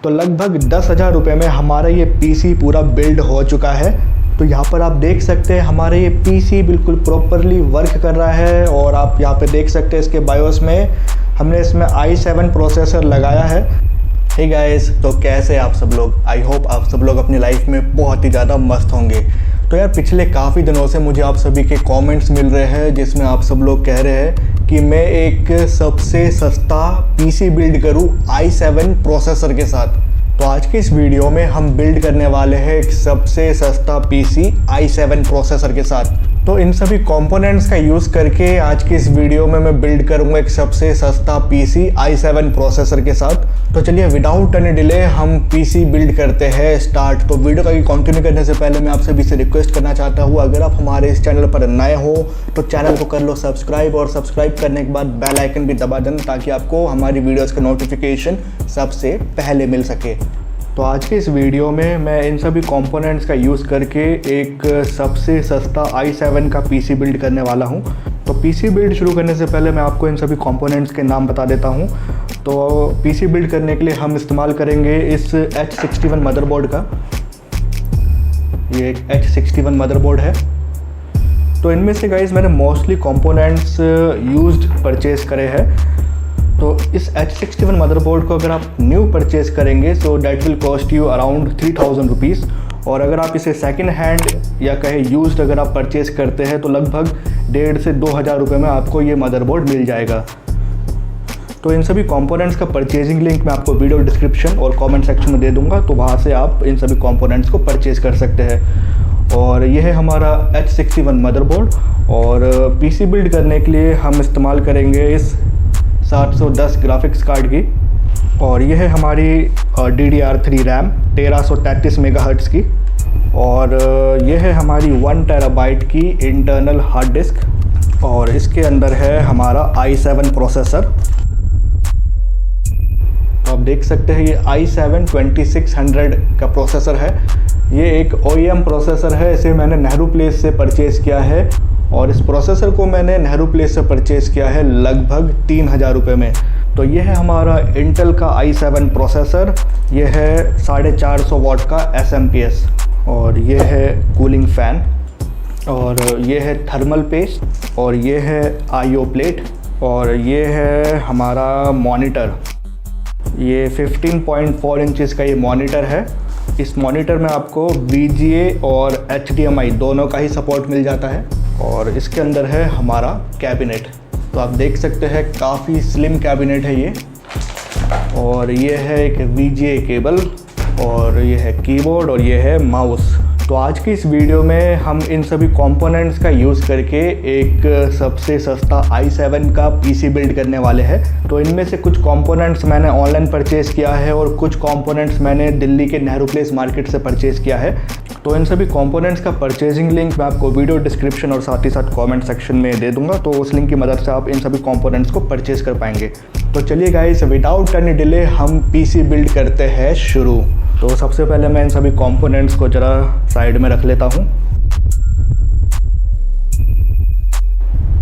तो लगभग 10,000 रुपये में हमारा ये पीसी पूरा बिल्ड हो चुका है। तो यहाँ पर आप देख सकते हैं हमारा ये पीसी बिल्कुल प्रॉपरली वर्क कर रहा है। और आप यहाँ पे देख सकते हैं इसके बायोस में हमने इसमें i7 प्रोसेसर लगाया है। हे गाइस, तो कैसे आप सब लोग? आई होप आप सब लोग अपनी लाइफ में बहुत ही ज़्यादा मस्त होंगे। तो यार पिछले काफ़ी दिनों से मुझे आप सभी के कमेंट्स मिल रहे हैं जिसमें आप सब लोग कह रहे हैं कि मैं एक सबसे सस्ता पीसी बिल्ड करूं i7 प्रोसेसर के साथ। तो आज की इस वीडियो में हम बिल्ड करने वाले हैं एक सबसे सस्ता पीसी i7 प्रोसेसर के साथ। तो इन सभी कंपोनेंट्स का यूज़ करके आज की इस वीडियो में मैं बिल्ड करूंगा एक सबसे सस्ता पीसी i7 प्रोसेसर के साथ। तो चलिए विदाउट एनी डिले हम पीसी बिल्ड करते हैं स्टार्ट। तो वीडियो का कंटिन्यू करने से पहले मैं आप सभी से रिक्वेस्ट करना चाहता हूँ, अगर आप हमारे इस चैनल पर नए हो तो चैनल को कर लो सब्सक्राइब, और सब्सक्राइब करने के बाद बेल आइकन भी दबा देना ताकि आपको हमारी वीडियोज़ का नोटिफिकेशन सबसे पहले मिल सके। तो आज के इस वीडियो में मैं इन सभी कंपोनेंट्स का यूज़ करके एक सबसे सस्ता i7 का पीसी बिल्ड करने वाला हूं। तो पीसी बिल्ड शुरू करने से पहले मैं आपको इन सभी कंपोनेंट्स के नाम बता देता हूं। तो पीसी बिल्ड करने के लिए हम इस्तेमाल करेंगे इस H61 मदरबोर्ड का। ये एक H61 मदरबोर्ड है। तो इनमें से गाइस मैंने मोस्टली कंपोनेंट्स यूज्ड परचेज़ करे हैं। तो इस H61 मदरबोर्ड को अगर आप न्यू परचेज करेंगे तो that will cost you around 3000 rupees, और अगर आप इसे सेकंड हैंड या कहे यूज्ड अगर आप परचेज करते हैं तो लगभग 1,500 से 2,000 रुपये में आपको ये मदरबोर्ड मिल जाएगा। तो इन सभी कंपोनेंट्स का परचेजिंग लिंक मैं आपको वीडियो डिस्क्रिप्शन और कमेंट सेक्शन में दे दूंगा, तो वहाँ से आप इन सभी कंपोनेंट्स को परचेज कर सकते हैं। और ये है हमारा H61 मदरबोर्ड, और पीसी बिल्ड करने के लिए हम इस्तेमाल करेंगे इस 710 ग्राफिक्स कार्ड की, और यह है हमारी DDR3 रैम 1333 मेगाहर्ट्ज़ की, और यह है हमारी 1 टेराबाइट की इंटरनल हार्ड डिस्क, और इसके अंदर है हमारा i7 प्रोसेसर। तो आप देख सकते हैं ये i7 2600 का प्रोसेसर है। ये एक OEM प्रोसेसर है, इसे मैंने नेहरू प्लेस से परचेज़ किया है, और इस प्रोसेसर को मैंने नेहरू प्लेस से परचेज़ किया है लगभग 3,000 रुपये में। तो ये है हमारा इंटेल का i7 प्रोसेसर। ये है 450 वाट का SMPS, और ये है कूलिंग फ़ैन, और ये है थर्मल पेस्ट, और ये है IO प्लेट, और ये है हमारा मॉनिटर। ये 15.4 इंचज़ का ये मॉनिटर है। इस मॉनिटर में आपको VGA और HDMI दोनों का ही सपोर्ट मिल जाता है। और इसके अंदर है हमारा कैबिनेट। तो आप देख सकते हैं काफ़ी स्लिम कैबिनेट है ये, और ये है एक VGA केबल, और ये है कीबोर्ड, और ये है माउस। तो आज की इस वीडियो में हम इन सभी कंपोनेंट्स का यूज़ करके एक सबसे सस्ता i7 का पीसी बिल्ड करने वाले हैं। तो इनमें से कुछ कंपोनेंट्स मैंने ऑनलाइन परचेज़ किया है, और कुछ कंपोनेंट्स मैंने दिल्ली के नेहरू प्लेस मार्केट से परचेज़ किया है। तो इन सभी कंपोनेंट्स का परचेजिंग लिंक मैं आपको वीडियो डिस्क्रिप्शन और साथ ही साथ कमेंट सेक्शन में दे दूंगा। तो उस लिंक की मदद से आप इन सभी कंपोनेंट्स को परचेज़ कर पाएंगे। तो चलिए गाइस विदाउट एनी डिले हम पीसी बिल्ड करते हैं शुरू। तो सबसे पहले मैं इन सभी कंपोनेंट्स को ज़रा साइड में रख लेता हूँ।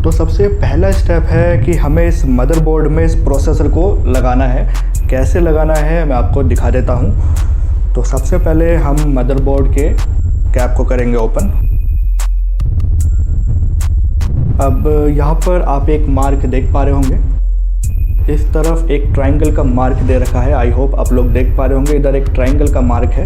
तो सबसे पहला स्टेप है कि हमें इस मदरबोर्ड में इस प्रोसेसर को लगाना है। कैसे लगाना है मैं आपको दिखा देता हूँ। तो सबसे पहले हम मदरबोर्ड के कैप को करेंगे ओपन। अब यहाँ पर आप एक मार्क देख पा रहे होंगे, इस तरफ एक ट्रायंगल का मार्क दे रखा है। आई होप आप लोग देख पा रहे होंगे, इधर एक ट्रायंगल का मार्क है,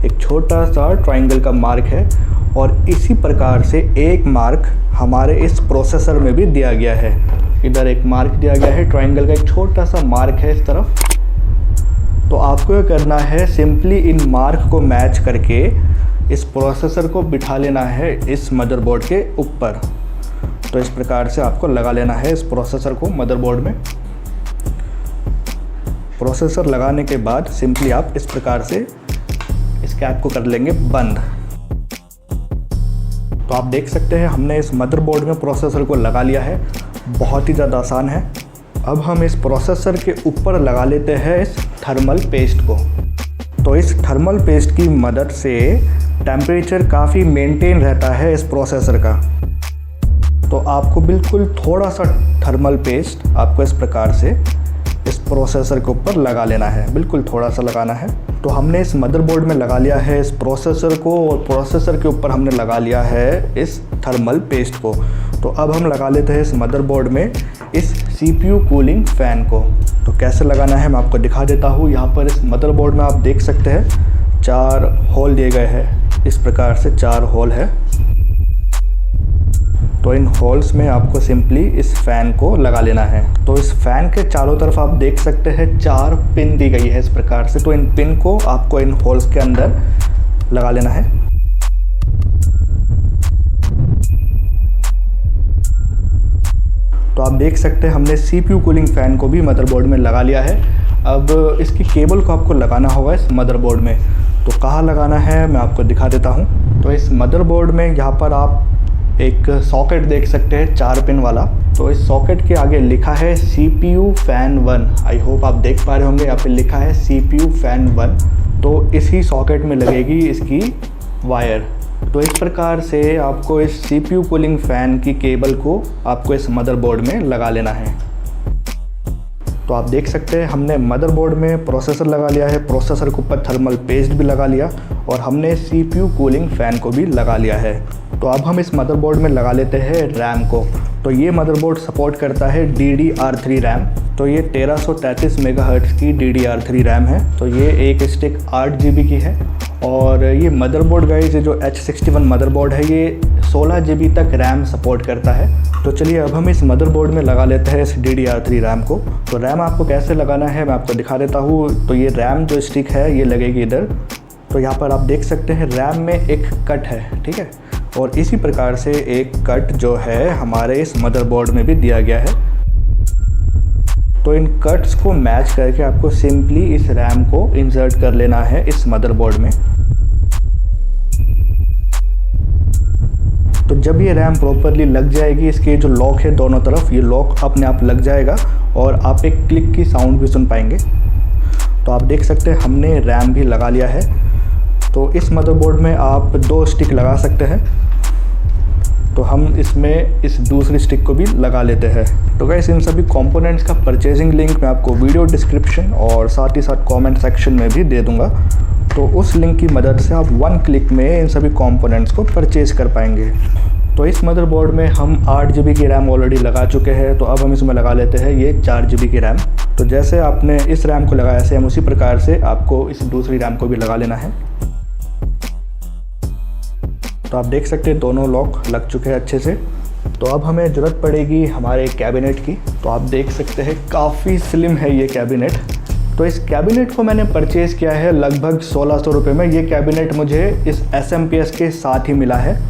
एक छोटा सा ट्रायंगल का मार्क है, और इसी प्रकार से एक मार्क हमारे इस प्रोसेसर में भी दिया गया है। इधर एक मार्क दिया गया है, ट्रायंगल का एक छोटा सा मार्क है इस तरफ। तो आपको ये करना है सिंपली इन मार्क को मैच करके इस प्रोसेसर को बिठा लेना है इस मदरबोर्ड के ऊपर। तो इस प्रकार से आपको लगा लेना है इस प्रोसेसर को मदरबोर्ड में। प्रोसेसर लगाने के बाद सिंपली आप इस प्रकार से इस कैप को कर लेंगे बंद। तो आप देख सकते हैं हमने इस मदरबोर्ड में प्रोसेसर को लगा लिया है। बहुत ही ज़्यादा आसान है। अब हम इस प्रोसेसर के ऊपर लगा लेते हैं इस थर्मल पेस्ट को। तो इस थर्मल पेस्ट की मदद से टेम्परेचर काफ़ी मेंटेन रहता है इस प्रोसेसर का। तो आपको बिल्कुल थोड़ा सा थर्मल पेस्ट आपको इस प्रकार से इस प्रोसेसर के ऊपर लगा लेना है, बिल्कुल थोड़ा सा लगाना है। तो हमने इस मदरबोर्ड में लगा लिया है इस प्रोसेसर को, और प्रोसेसर के ऊपर हमने लगा लिया है इस थर्मल पेस्ट को। तो अब हम लगा लेते हैं इस मदरबोर्ड में इस CPU कूलिंग फ़ैन को। तो कैसे लगाना है मैं आपको दिखा देता हूँ। यहाँ पर इस मदरबोर्ड में आप देख सकते हैं 4 होल दिए गए हैं, इस प्रकार से 4 होल है। तो इन होल्स में आपको सिंपली इस फ़ैन को लगा लेना है। तो इस फ़ैन के चारों तरफ आप देख सकते हैं 4 पिन दी गई है इस प्रकार से। तो इन पिन को आपको इन होल्स के अंदर लगा लेना है। तो आप देख सकते हैं हमने CPU कूलिंग फ़ैन को भी मदरबोर्ड में लगा लिया है। अब इसकी केबल को आपको लगाना होगा इस मदरबोर्ड में। तो कहाँ लगाना है मैं आपको दिखा देता हूँ। तो इस मदरबोर्ड में यहाँ पर आप एक सॉकेट देख सकते हैं 4 पिन वाला। तो इस सॉकेट के आगे लिखा है CPU फ़ैन 1। आई होप आप देख पा रहे होंगे, यहाँ पे लिखा है CPU फ़ैन 1। तो इसी सॉकेट में लगेगी इसकी वायर। तो इस प्रकार से आपको इस CPU कूलिंग फ़ैन की केबल को आपको इस मदरबोर्ड में लगा लेना है। तो आप देख सकते हैं हमने मदरबोर्ड में प्रोसेसर लगा लिया है, प्रोसेसर के ऊपर थर्मल पेस्ट भी लगा लिया, और हमने CPU कूलिंग फ़ैन को भी लगा लिया है। तो अब हम इस मदरबोर्ड में लगा लेते हैं रैम को। तो ये मदरबोर्ड सपोर्ट करता है DDR3 रैम। तो ये 1333 मेगाहर्ट्ज़ की DDR3 रैम है। तो ये एक स्टिक 8 GB की है। और ये मदरबोर्ड गाइस, जो H61 मदरबोर्ड है, ये 16 GB तक रैम सपोर्ट करता है। तो चलिए अब हम इस मदरबोर्ड में लगा लेते हैं इस DDR3 रैम को। तो रैम आपको कैसे लगाना है मैं आपको दिखा देता हूँ। तो ये रैम जो स्टिक है ये लगेगी इधर। तो यहाँ पर आप देख सकते हैं रैम में एक कट है, ठीक है। और इसी प्रकार से एक कट जो है हमारे इस मदरबोर्ड में भी दिया गया है। तो इन कट्स को मैच करके आपको सिंपली इस रैम को इंसर्ट कर लेना है इस मदरबोर्ड में। तो जब ये रैम प्रॉपरली लग जाएगी, इसके जो लॉक है दोनों तरफ, ये लॉक अपने आप लग जाएगा और आप एक क्लिक की साउंड भी सुन पाएंगे। तो आप देख सकते हैं हमने रैम भी लगा लिया है। तो इस मदरबोर्ड में आप 2 स्टिक लगा सकते हैं। तो हम इसमें इस दूसरी स्टिक को भी लगा लेते हैं। तो गाइस, इन सभी कंपोनेंट्स का परचेजिंग लिंक मैं आपको वीडियो डिस्क्रिप्शन और साथ ही साथ कमेंट सेक्शन में भी दे दूंगा। तो उस लिंक की मदद से आप 1 क्लिक में इन सभी कंपोनेंट्स को परचेज कर पाएंगे। तो इस मदरबोर्ड में हम 8 GB की रैम ऑलरेडी लगा चुके हैं। तो अब हम इसमें लगा लेते हैं ये 4 GB की रैम। तो जैसे आपने इस रैम को लगाया सेम उसी प्रकार से आपको इस दूसरी रैम को भी लगा लेना है। तो आप देख सकते हैं दोनों लॉक लग चुके हैं अच्छे से। तो अब हमें ज़रूरत पड़ेगी हमारे कैबिनेट की। तो आप देख सकते हैं काफ़ी स्लिम है ये कैबिनेट। तो इस कैबिनेट को मैंने परचेज़ किया है लगभग 1600 रुपये में। ये कैबिनेट मुझे इस SMPS के साथ ही मिला है।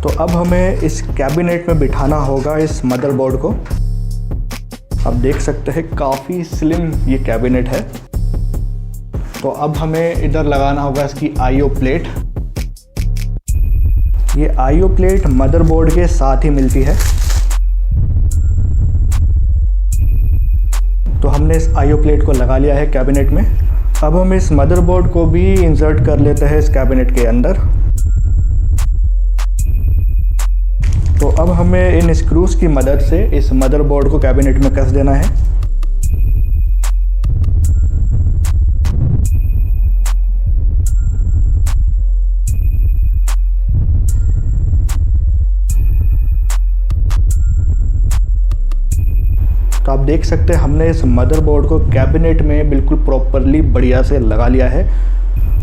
तो अब हमें इस कैबिनेट में बिठाना होगा इस मदरबोर्ड को। आप देख सकते हैं काफ़ी स्लिम ये कैबिनेट है। तो अब हमें इधर लगाना होगा इसकी IO प्लेट। ये IO प्लेट मदरबोर्ड के साथ ही मिलती है। तो हमने इस IO प्लेट को लगा लिया है कैबिनेट में। अब हम इस मदरबोर्ड को भी इंसर्ट कर लेते हैं इस कैबिनेट के अंदर। तो अब हमें इन स्क्रूज की मदद से इस मदरबोर्ड को कैबिनेट में कस देना है। तो आप देख सकते हैं हमने इस मदरबोर्ड को कैबिनेट में बिल्कुल प्रॉपरली बढ़िया से लगा लिया है।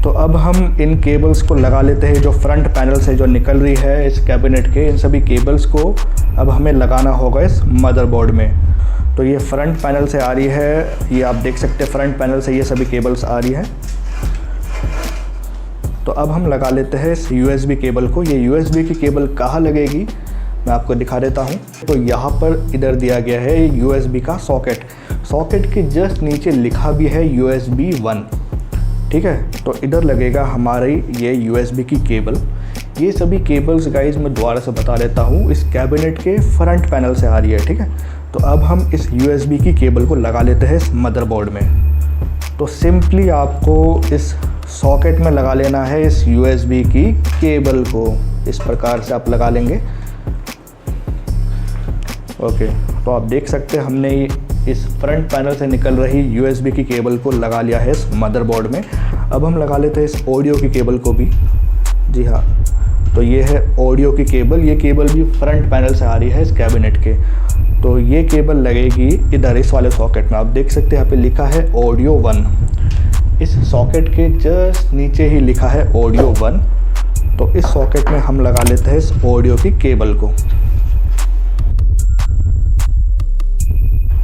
तो अब हम इन केबल्स को लगा लेते हैं जो फ्रंट पैनल से जो निकल रही है इस कैबिनेट के। इन सभी केबल्स को अब हमें लगाना होगा इस मदरबोर्ड में। तो ये फ्रंट पैनल से आ रही है, ये आप देख सकते हैं फ्रंट पैनल से ये सभी केबल्स आ रही है। तो अब हम लगा लेते हैं इस USB केबल को। ये USB की केबल कहाँ लगेगी मैं आपको दिखा देता हूँ। तो यहाँ पर इधर दिया गया है USB का सॉकेट। सॉकेट के जस्ट नीचे लिखा भी है USB 1, ठीक है। तो इधर लगेगा हमारी ये USB की केबल। ये सभी केबल्स गाइज मैं दोबारा से बता देता हूँ, इस कैबिनेट के फ्रंट पैनल से आ रही है, ठीक है। तो अब हम इस USB की केबल को लगा लेते हैं इस मदरबोर्ड में। तो सिंपली आपको इस सॉकेट में लगा लेना है इस USB की केबल को। इस प्रकार से आप लगा लेंगे। ओके, तो आप देख सकते हैं हमने इस फ्रंट पैनल से निकल रही USB की केबल को लगा लिया है इस मदरबोर्ड में। अब हम लगा लेते हैं इस ऑडियो की केबल को भी। जी हाँ, तो ये है ऑडियो की केबल। ये केबल भी फ्रंट पैनल से आ रही है इस कैबिनेट के। तो ये केबल लगेगी इधर इस वाले सॉकेट में। आप देख सकते हैं यहाँ पे लिखा है ऑडियो 1। इस सॉकेट के जस्ट नीचे ही लिखा है ऑडियो 1। तो इस सॉकेट में हम लगा लेते हैं इस ऑडियो की केबल को।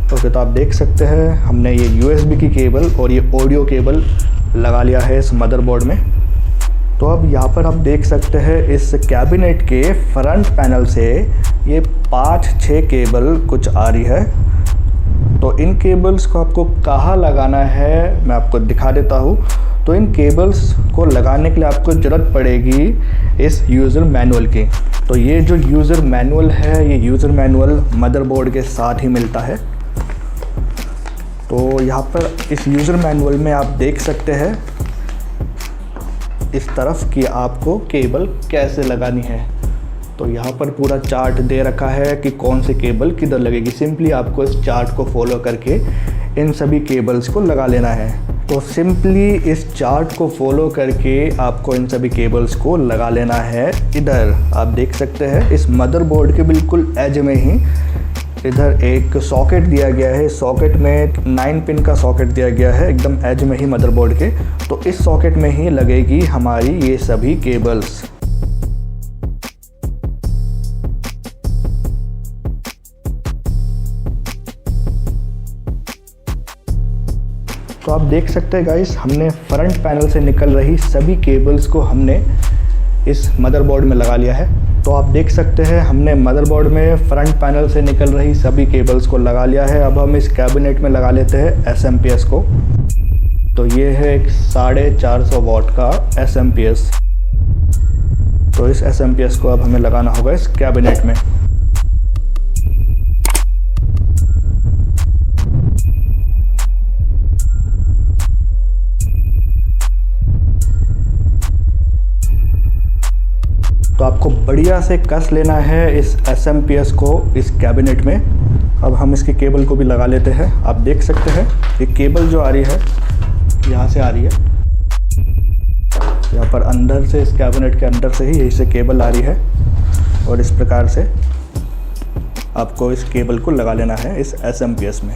ओके, तो आप देख सकते हैं हमने ये USB की केबल और ये ऑडियो केबल लगा लिया है इस मदरबोर्ड में। तो अब यहाँ पर आप देख सकते हैं इस कैबिनेट के फ्रंट पैनल से ये 5-6 केबल कुछ आ रही है। तो इन केबल्स को आपको कहाँ लगाना है मैं आपको दिखा देता हूँ। तो इन केबल्स को लगाने के लिए आपको ज़रूरत पड़ेगी इस यूज़र मैनुअल की। तो ये जो यूज़र मैनुअल है, ये यूज़र मैनुअल मदरबोर्ड के साथ ही मिलता है। तो यहाँ पर इस यूज़र मैनुअल में आप देख सकते हैं इस तरफ कि आपको केबल कैसे लगानी है। तो यहाँ पर पूरा चार्ट दे रखा है कि कौन सी केबल किधर लगेगी। सिंपली आपको इस चार्ट को फॉलो करके इन सभी केबल्स को लगा लेना है। तो सिंपली इस चार्ट को फॉलो करके आपको इन सभी केबल्स को लगा लेना है। इधर आप देख सकते हैं इस मदरबोर्ड के बिल्कुल एज में ही इधर एक सॉकेट दिया गया है। सॉकेट में 9 पिन का सॉकेट दिया गया है एकदम एज में ही मदरबोर्ड के। तो इस सॉकेट में ही लगेगी हमारी ये सभी केबल्स। तो आप देख सकते हैं गाइस, हमने फ्रंट पैनल से निकल रही सभी केबल्स को हमने इस मदरबोर्ड में लगा लिया है। तो आप देख सकते हैं हमने मदरबोर्ड में फ्रंट पैनल से निकल रही सभी केबल्स को लगा लिया है। अब हम इस कैबिनेट में लगा लेते हैं SMPS को। तो ये है एक 450 वाट का SMPS। तो इस SMPS को अब हमें लगाना होगा इस कैबिनेट में। तो आपको बढ़िया से कस लेना है इस SMPS को इस कैबिनेट में। अब हम इसकी केबल को भी लगा लेते हैं। आप देख सकते हैं ये केबल जो आ रही है यहाँ से आ रही है। यहाँ पर अंदर से इस कैबिनेट के अंदर से ही यही से केबल आ रही है। और इस प्रकार से आपको इस केबल को लगा लेना है इस SMPS में।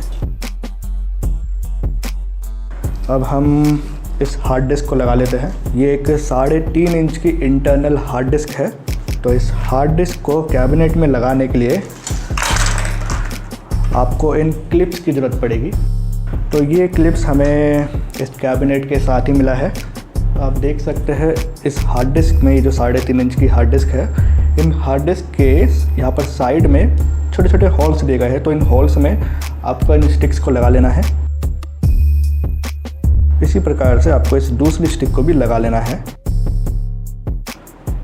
अब हम इस हार्ड डिस्क को लगा लेते हैं। ये एक 3.5 इंच की इंटरनल हार्ड डिस्क है। तो इस हार्ड डिस्क को कैबिनेट में लगाने के लिए आपको इन क्लिप्स की ज़रूरत पड़ेगी। तो ये क्लिप्स हमें इस कैबिनेट के साथ ही मिला है। तो आप देख सकते हैं इस हार्ड डिस्क में ये जो 3.5 इंच की हार्ड डिस्क है, इन हार्ड डिस्क के यहाँ पर साइड में छोटे छोटे होल्स दिए गए हैं। तो इन होल्स में आपको इन स्टिक्स को लगा लेना है। इसी प्रकार से आपको इस दूसरी स्टिक को भी लगा लेना है।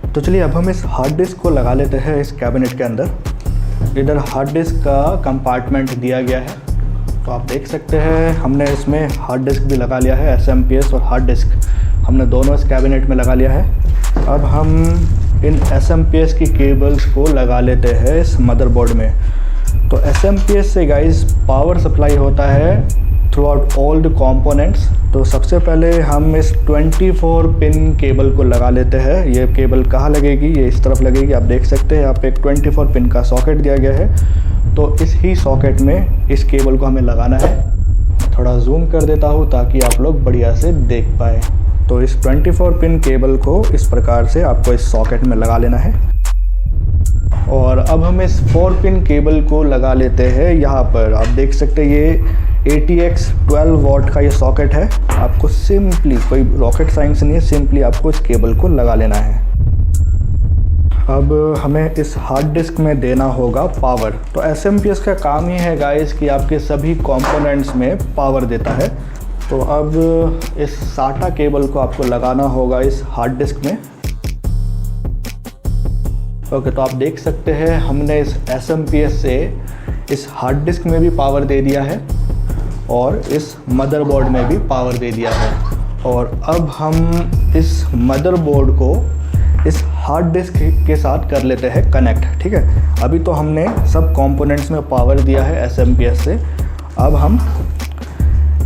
तो चलिए अब हम इस हार्ड डिस्क को लगा लेते हैं इस कैबिनेट के अंदर। इधर हार्ड डिस्क का कंपार्टमेंट दिया गया है। तो आप देख सकते हैं हमने इसमें हार्ड डिस्क भी लगा लिया है। SMPS और हार्ड डिस्क हमने दोनों इस कैबिनेट में लगा लिया है। अब हम इन SMPS की केबल्स को लगा लेते हैं इस मदरबोर्ड में। तो SMPS से गाइस पावर सप्लाई होता है through out all the components. तो सबसे पहले हम इस 24 पिन केबल को लगा लेते हैं। ये केबल कहाँ लगेगी, ये इस तरफ लगेगी। आप देख सकते हैं यहाँ पे एक 24 पिन का सॉकेट दिया गया है। तो इस ही सॉकेट में इस केबल को हमें लगाना है। थोड़ा जूम कर देता हूँ ताकि आप लोग बढ़िया से देख पाए। तो इस 24 पिन केबल को इस प्रकार से आपको इस सॉकेट में लगा लेना है। और अब हम इस 4 पिन केबल को लगा लेते हैं यहाँ पर। आप देख सकते हैं ये ATX 12 वाट का ये सॉकेट है। आपको सिंपली, कोई रॉकेट साइंस नहीं है, सिंपली आपको इस केबल को लगा लेना है। अब हमें इस हार्ड डिस्क में देना होगा पावर। तो SMPS का काम ही है गाइस कि आपके सभी कंपोनेंट्स में पावर देता है। तो अब इस SATA केबल को आपको लगाना होगा इस हार्ड डिस्क में। ओके, तो आप देख सकते हैं हमने इस SMPS से इस हार्ड डिस्क में भी पावर दे दिया है और इस मदरबोर्ड में भी पावर दे दिया है। और अब हम इस मदरबोर्ड को इस हार्ड डिस्क के साथ कर लेते हैं कनेक्ट। ठीक है, अभी तो हमने सब कंपोनेंट्स में पावर दिया है SMPS से। अब हम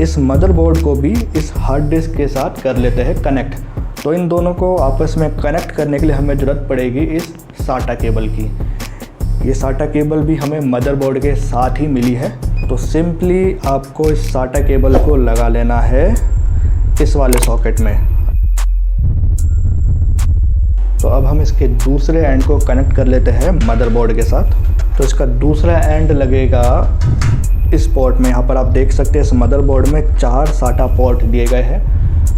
इस मदरबोर्ड को भी इस हार्ड डिस्क के साथ कर लेते हैं कनेक्ट। तो इन दोनों को आपस में कनेक्ट करने के लिए हमें ज़रूरत पड़ेगी इस SATA केबल की। ये SATA केबल भी हमें मदरबोर्ड के साथ ही मिली है। तो सिंपली आपको इस SATA केबल को लगा लेना है इस वाले सॉकेट में। तो अब हम इसके दूसरे एंड को कनेक्ट कर लेते हैं मदरबोर्ड के साथ। तो इसका दूसरा एंड लगेगा इस पोर्ट में। यहाँ पर आप देख सकते हैं इस मदरबोर्ड में 4 SATA पोर्ट दिए गए हैं।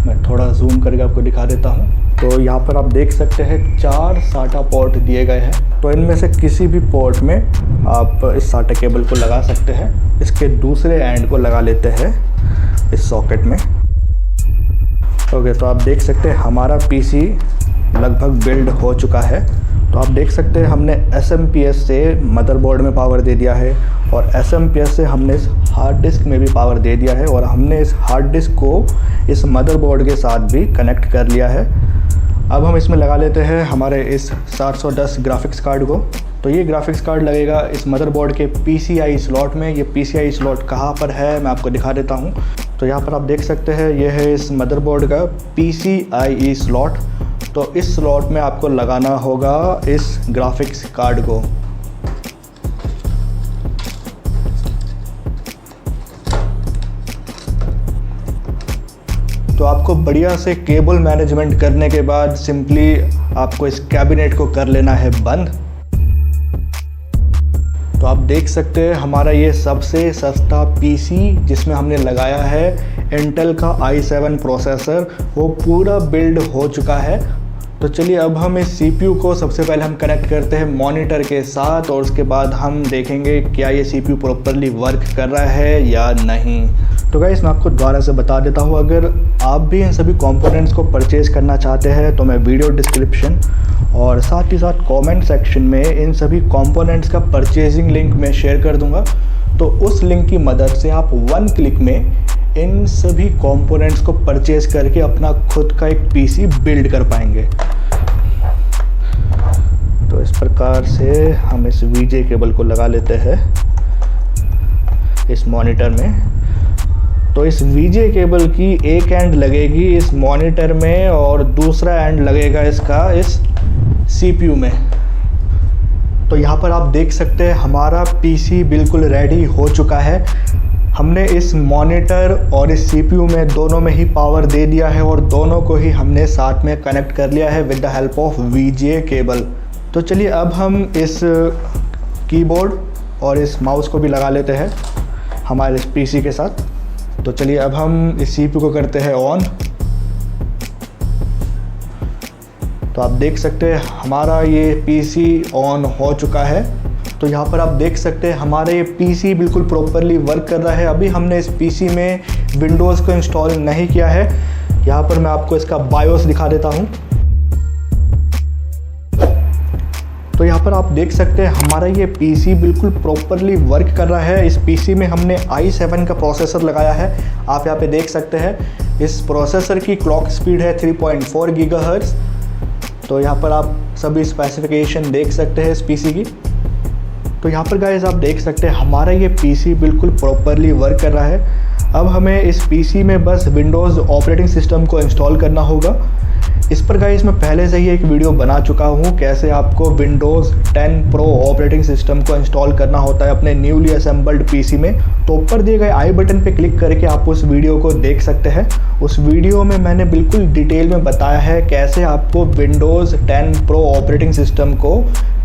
मैं थोड़ा जूम करके आपको दिखा देता हूँ। तो यहाँ पर आप देख सकते हैं 4 SATA पोर्ट दिए गए हैं। तो इनमें से किसी भी पोर्ट में आप इस SATA केबल को लगा सकते हैं। इसके दूसरे एंड को लगा लेते हैं इस सॉकेट में। ओके, तो आप देख सकते हैं हमारा PC लगभग बिल्ड हो चुका है। तो आप देख सकते हैं हमने SMPS से मदरबोर्ड में पावर दे दिया है और SMPS से हमने इस हार्ड डिस्क में भी पावर दे दिया है और हमने इस हार्ड डिस्क को इस मदरबोर्ड के साथ भी कनेक्ट कर लिया है। अब हम इसमें लगा लेते हैं हमारे इस 710 ग्राफिक्स कार्ड को। तो ये ग्राफिक्स कार्ड लगेगा इस मदरबोर्ड के PCI स्लॉट में। ये PCI स्लॉट कहाँ पर है मैं आपको दिखा देता हूँ। तो यहाँ पर आप देख सकते हैं ये है इस मदरबोर्ड का PCIe स्लॉट। तो इस स्लॉट में आपको लगाना होगा इस ग्राफिक्स कार्ड को। तो आपको बढ़िया से केबल मैनेजमेंट करने के बाद सिंपली आपको इस कैबिनेट को कर लेना है बंद। तो आप देख सकते हैं हमारा ये सबसे सस्ता PC जिसमें हमने लगाया है इंटेल का i7 प्रोसेसर, वो पूरा बिल्ड हो चुका है। तो चलिए अब हम इस CPU को सबसे पहले हम कनेक्ट करते हैं मॉनिटर के साथ और उसके बाद हम देखेंगे क्या ये CPU प्रॉपरली वर्क कर रहा है या नहीं। तो गाइस मैं आपको दोबारा से बता देता हूँ, अगर आप भी इन सभी कंपोनेंट्स को परचेज़ करना चाहते हैं तो मैं वीडियो डिस्क्रिप्शन और साथ ही साथ कमेंट सेक्शन में इन सभी कंपोनेंट्स का परचेजिंग लिंक मैं शेयर कर दूंगा। तो उस लिंक की मदद से आप 1 क्लिक में इन सभी कंपोनेंट्स को परचेज करके अपना खुद का एक PC बिल्ड कर पाएंगे। तो इस प्रकार से हम इस VGA केबल को लगा लेते हैं इस मॉनिटर में। तो इस VGA केबल की एक एंड लगेगी इस मॉनिटर में और दूसरा एंड लगेगा इसका इस CPU में। तो यहाँ पर आप देख सकते हैं हमारा PC बिल्कुल रेडी हो चुका है। हमने इस मॉनिटर और इस CPU में दोनों में ही पावर दे दिया है और दोनों को ही हमने साथ में कनेक्ट कर लिया है with the help of VGA cable. तो चलिए अब हम इस कीबोर्ड और इस माउस को भी लगा लेते हैं हमारे इस PC के साथ। तो चलिए अब हम इस CPU को करते हैं ऑन। तो आप देख सकते हैं हमारा ये PC ऑन हो चुका है। तो यहाँ पर आप देख सकते हैं हमारा ये PC बिल्कुल प्रॉपरली वर्क कर रहा है। अभी हमने इस PC में विंडोज़ को इंस्टॉल नहीं किया है। यहाँ पर मैं आपको इसका बायोस दिखा देता हूँ। तो यहाँ पर आप देख सकते हैं हमारा ये PC बिल्कुल प्रॉपरली वर्क कर रहा है। इस PC में हमने i7 का प्रोसेसर लगाया है। आप यहाँ पे देख सकते हैं इस प्रोसेसर की क्लॉक स्पीड है 3.4 गीगाहर्ट्ज़। तो यहाँ पर आप सभी स्पेसिफिकेशन देख सकते हैं इस PC की। तो यहाँ पर गाइस आप देख सकते हैं हमारा ये PC बिल्कुल प्रॉपरली वर्क कर रहा है। अब हमें इस PC में बस विंडोज़ ऑपरेटिंग सिस्टम को इंस्टॉल करना होगा। इस पर गाइस मैं पहले से ही एक वीडियो बना चुका हूँ कैसे आपको विंडोज़ 10 प्रो ऑपरेटिंग सिस्टम को इंस्टॉल करना होता है अपने न्यूली असेंबल्ड PC में। तो ऊपर दिए गए आई बटन पे क्लिक करके आप उस वीडियो को देख सकते हैं। उस वीडियो में मैंने बिल्कुल डिटेल में बताया है कैसे आपको विंडोज़ 10 प्रो ऑपरेटिंग सिस्टम को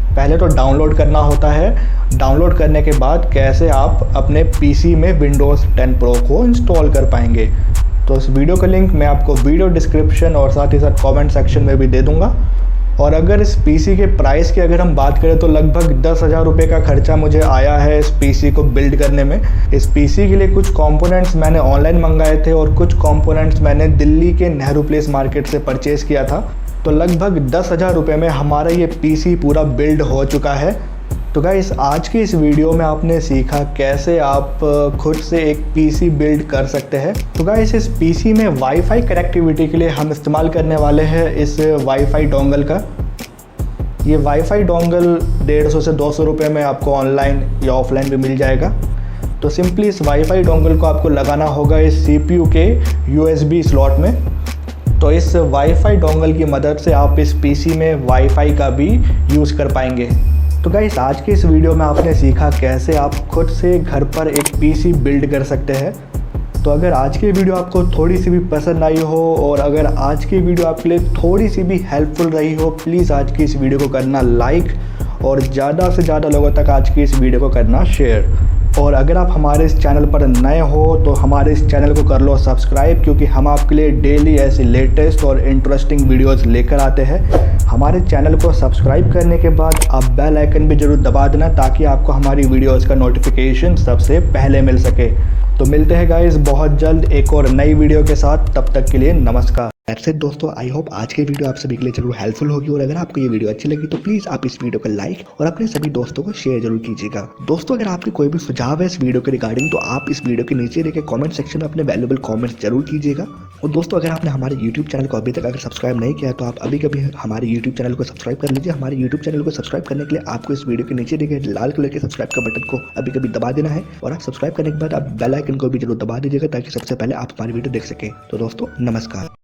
पहले तो डाउनलोड करना होता है, डाउनलोड करने के बाद कैसे आप अपने PC में विंडोज़ 10 प्रो को इंस्टॉल कर पाएंगे। तो इस वीडियो का लिंक मैं आपको वीडियो डिस्क्रिप्शन और साथ ही साथ कमेंट सेक्शन में भी दे दूंगा। और अगर इस PC के प्राइस की अगर हम बात करें तो लगभग 10,000 रुपये का खर्चा मुझे आया है इस PC को बिल्ड करने में। इस PC के लिए कुछ कंपोनेंट्स मैंने ऑनलाइन मंगाए थे और कुछ कंपोनेंट्स मैंने दिल्ली के नेहरू प्लेस मार्केट से परचेज़ किया था। तो लगभग 10,000 रुपये में हमारा ये PC पूरा बिल्ड हो चुका है। तो गाइस आज की इस वीडियो में आपने सीखा कैसे आप खुद से एक पीसी बिल्ड कर सकते हैं। तो गाइस इस पीसी में वाईफाई कनेक्टिविटी के लिए हम इस्तेमाल करने वाले हैं इस वाईफाई डोंगल का। ये वाईफाई डोंगल 150 से 200 रुपये में आपको ऑनलाइन या ऑफलाइन भी मिल जाएगा। तो सिंपली इस वाईफाई डोंगल को आपको लगाना होगा इस CPU के USB स्लॉट में। तो इस वाईफाई डोंगल की मदद से आप इस पीसी में वाईफाई का भी यूज़ कर पाएंगे। तो गाइस आज के इस वीडियो में आपने सीखा कैसे आप खुद से घर पर एक पीसी बिल्ड कर सकते हैं। तो अगर आज की वीडियो आपको थोड़ी सी भी पसंद आई हो और अगर आज की वीडियो आपके लिए थोड़ी सी भी हेल्पफुल रही हो, प्लीज़ आज की इस वीडियो को करना लाइक और ज़्यादा से ज़्यादा लोगों तक आज की इस वीडियो को करना शेयर। और अगर आप हमारे इस चैनल पर नए हो तो हमारे इस चैनल को कर लो सब्सक्राइब, क्योंकि हम आपके लिए डेली ऐसी लेटेस्ट और इंटरेस्टिंग वीडियोस लेकर आते हैं। हमारे चैनल को सब्सक्राइब करने के बाद आप बेल आइकन भी जरूर दबा देना ताकि आपको हमारी वीडियोस का नोटिफिकेशन सबसे पहले मिल सके। तो मिलते हैं गाइस बहुत जल्द एक और नई वीडियो के साथ, तब तक के लिए नमस्कार। ऐसे दोस्तों आई होप आज की वीडियो आप सभी के लिए जरूर हेल्पफुल होगी और अगर आपको ये वीडियो अच्छी लगी तो प्लीज आप इस वीडियो को लाइक और अपने सभी दोस्तों को शेयर जरूर कीजिएगा। दोस्तों अगर आपके कोई भी सुझाव है इस वीडियो के रिगार्डिंग तो आप इस वीडियो के नीचे देखे कमेंट सेक्शन में अपने वैल्यूएबल कमेंट्स जरूर कीजिएगा। और दोस्तों अगर आपने हमारे YouTube चैनल को अभी तक अगर सब्सक्राइब नहीं किया तो आप अभी कभी हमारे YouTube चैनल को सब्सक्राइब कर लीजिए। हमारे YouTube चैनल को सब्सक्राइब करने के लिए आपको इस वीडियो के नीचे देखे लाल कलर के सब्सक्राइब का बटन को अभी कभी दबा देना है और आप सब्सक्राइब करने के बाद आप बेल आइकन को भी जरूर दबा दीजिएगा ताकि सबसे पहले आप हमारी वीडियो देख सकें। तो दोस्तों नमस्कार।